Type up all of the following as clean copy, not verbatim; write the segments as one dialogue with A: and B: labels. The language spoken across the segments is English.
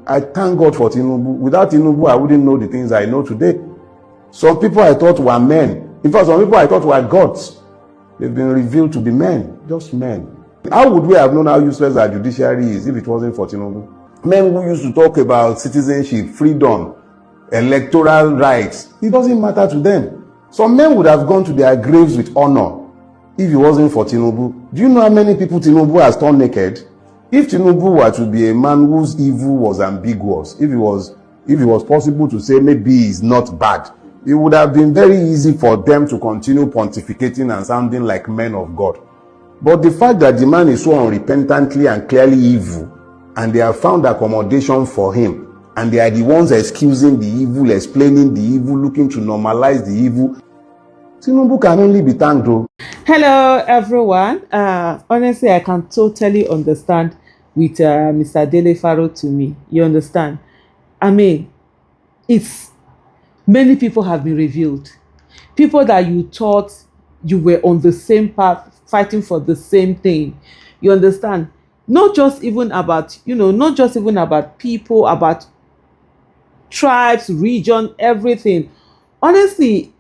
A: I thank God for Tinubu. Without Tinubu, I wouldn't know the things I know today. Some people I thought were men. In fact, some people I thought were gods. They've been revealed to be men, just men. How would we have known how useless our judiciary is if it wasn't for Tinubu? Men who used to talk about citizenship, freedom, electoral rights, it doesn't matter to them. Some men would have gone to their graves with honor if it wasn't for Tinubu. Do you know how many people Tinubu has turned naked? If Tinubu were to be a man whose evil was ambiguous, if it was possible to say maybe he's not bad, it would have been very easy for them to continue pontificating and sounding like men of God. But the fact that the man is so unrepentantly and clearly evil, and they have found accommodation for him, and they are the ones excusing the evil, explaining the evil, looking to normalize the evil, Tinubu can only be thanked though.
B: Hello everyone. Honestly, I can totally understand with Mr. Dele Farotimi. You understand? I mean, it's many people have been revealed. People that you thought you were on the same path, fighting for the same thing. You understand? Not just even about people, about tribes, region, everything. Honestly,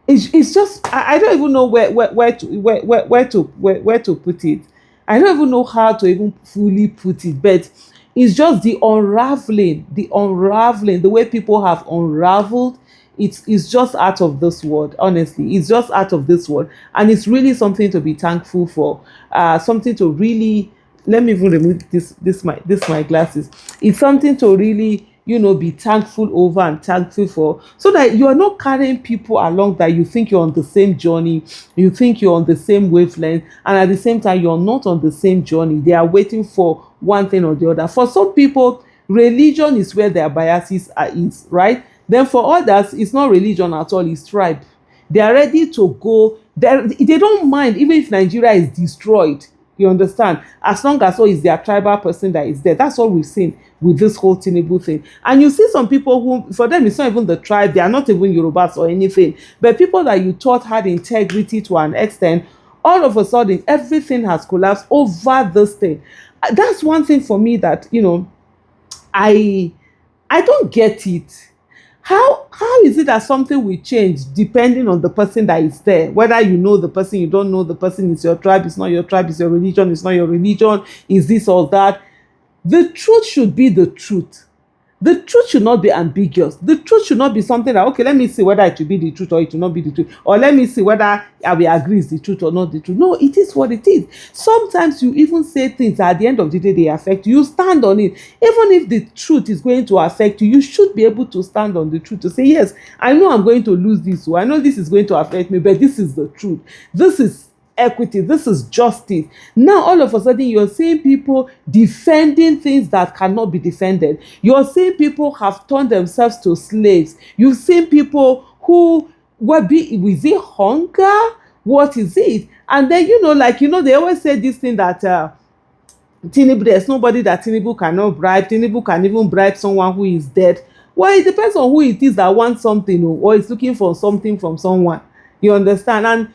B: it's just I don't even know where to put it. I don't even know how to even fully put it, but it's just the unraveling, the way people have unraveled. It's just out of this world. Honestly, it's just out of this world, and it's really something to be thankful for. Something to really, let me even remove my glasses. It's something to really be thankful over and thankful for, so that you are not carrying people along that you think you're on the same journey, you think you're on the same wavelength, and at the same time you're not on the same journey. They are waiting for one thing or the other. For some people, religion is where their biases is, right? Then for others, it's not religion at all, it's tribe. They are ready to go there. They don't mind even if Nigeria is destroyed. You understand? As long as it's their tribal person that is there. That's all we've seen with this whole Tinubu thing. And you see some people who, for them, it's not even the tribe. They are not even Yorubas or anything. But people that you thought had integrity to an extent, all of a sudden, everything has collapsed over this thing. That's one thing for me that, I don't get it. How is it that something will change depending on the person that is there? Whether you know the person, you don't know the person, it's your tribe, it's not your tribe, it's your religion, it's not your religion, is this or that. The truth should be the truth. The truth should not be ambiguous. The truth should not be something that, okay, let me see whether it will be the truth or it will not be the truth. Or let me see whether I will agree it's the truth or not the truth. No, it is what it is. Sometimes you even say things that at the end of the day, they affect you. You stand on it. Even if the truth is going to affect you, you should be able to stand on the truth to say, yes, I know I'm going to lose this. So I know this is going to affect me, but this is the truth. This is equity, this is justice. Now all of a sudden you're seeing people defending things that cannot be defended. You're seeing people have turned themselves to slaves. You've seen people who is it hunger? What is it? And then they always say this thing that Tinubu, there's nobody that Tinubu cannot bribe. Tinubu can even bribe someone who is dead. Well, it depends on who it is that wants something or is looking for something from someone. You understand? And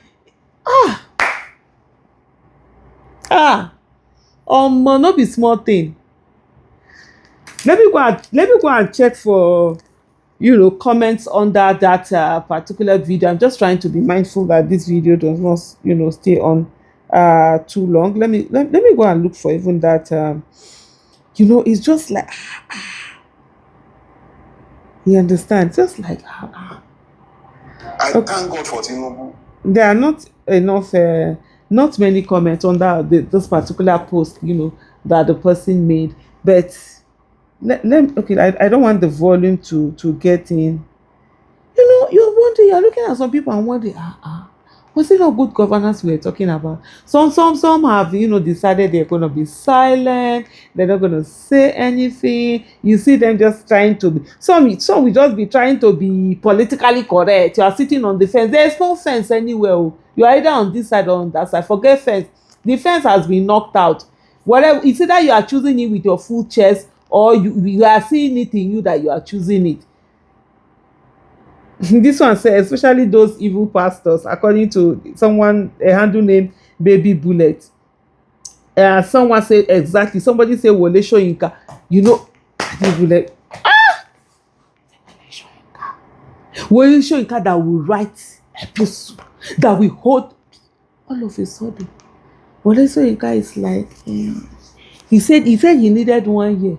B: no be small thing. Let me go and check for comments under that particular video. I'm just trying to be mindful that this video does not stay on too long. Let me go and look for even that. It's just like you understand, just like
A: I thank God for Tinubu.
B: There are not enough not many comments on this particular post that the person made, but I don't want the volume to get in. You're wondering, you're looking at some people and wondering, was it not good governance we were talking about? Some have decided they're going to be silent, they're not going to say anything. You see them just trying to be, some will just be trying to be politically correct. You are sitting on the fence. There's no fence anywhere. You are either on this side or on that side. Forget fence. The fence has been knocked out. Whatever, it's either you are choosing it with your full chest or you are seeing it in you that you are choosing it. This one says, especially those evil pastors, according to someone, a handle named Baby Bullet. Someone said exactly. Somebody said Wole Soyinka. You know, I will like Wole Soyinka that will write episode that will hold all of a sudden. Wole Soyinka is like he said he needed 1 year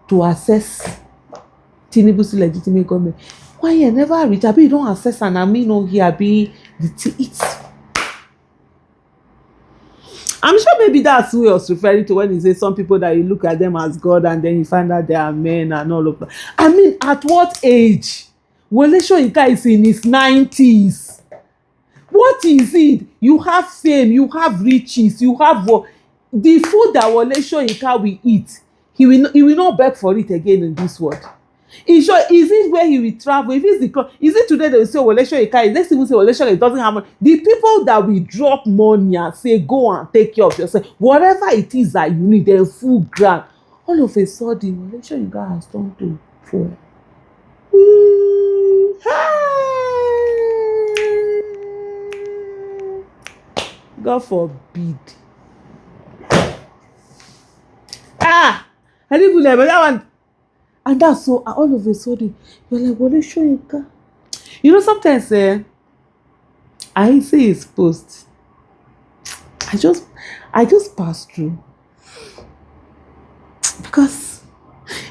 B: to assess Tinubu's legitimate government. 1 year never reach. Abi you don't assess and I mean no here be it's. I'm sure maybe that's who he was referring to when he says some people that you look at them as God and then you find out they are men and all of that. I mean, at what age? Wole Soyinka is in his 90s. What is it? You have fame, you have riches, you have the food that Wole Soyinka will eat. He will not beg for it again in this world. Is it where he will travel? If it's is it today they will say Wole Soyinka? Let's even say Wole Soyinka doesn't have money. The people that will drop money and say go and take care of yourself, whatever it is that you need, then full grant. All of a sudden, Wole Soyinka has turned to fuel. God forbid. I didn't believe that one. And that's so all of a sudden you're like Wole Soyinka. You know sometimes I see his post. I just pass through because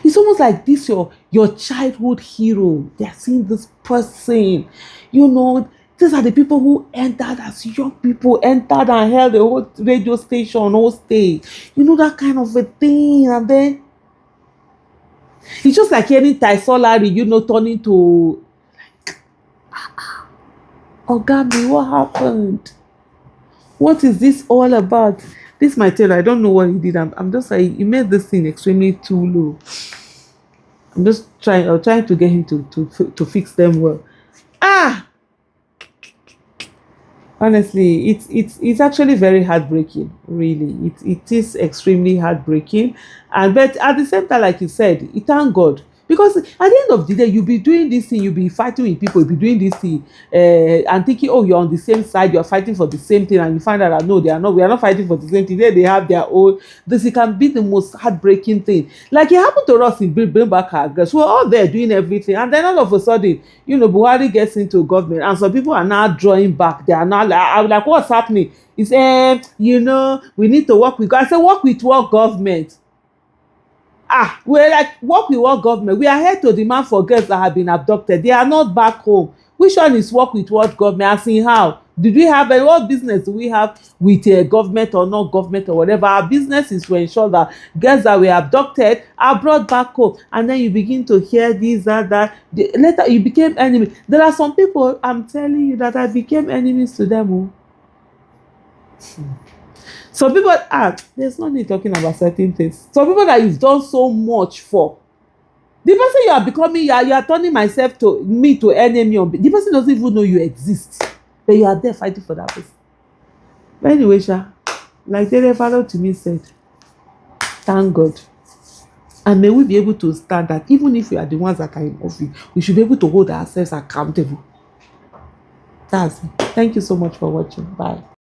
B: it's almost like this your childhood hero. They're seeing this person, you know. These are the people who entered as young people, entered and held the whole radio station, whole stage. You know, that kind of a thing. And then it's just like any Ty Solari, you know, turning to Ogami, what happened? What is this all about? This my tell. I don't know what he did. I'm just like, he made this thing extremely too low. I'm trying to get him to fix them well. Honestly, it's actually very heartbreaking. Really, it is extremely heartbreaking, and but at the same time, like you said, thank God, because at the end of the day, you'll be doing this thing, you'll be fighting with people, you'll be doing this thing, and thinking, oh, you're on the same side, you're fighting for the same thing, and you find out that no, they are not. We are not fighting for the same thing. They have their own. This it can be the most heartbreaking thing. Like it happened to us in bring back our girls. We're all there doing everything, and then all of a sudden, you know, Buhari gets into government and some people are now drawing back. They are now like, I'm like, what's happening? It's you know, we need to work with God. I said, work with what government? We're like, work with what government? We are here to demand for girls that have been abducted. They are not back home. Which one is work with what government? As in how? Did we have what business do we have with a government or not government or whatever? Our business is to ensure that girls that were abducted are brought back home. And then you begin to hear this, that. Later you became enemy. There are some people, I'm telling you, that I became enemies to them. Some people, there's no need talking about certain things. Some people that you've done so much for. The person you are becoming, you are turning me to enemy. The person doesn't even know you exist. But you are there fighting for that person. But anyway, like Dele Farotimi said, thank God. And may we be able to stand that even if we are the ones that are in office, we should be able to hold ourselves accountable. That's it. Thank you so much for watching. Bye.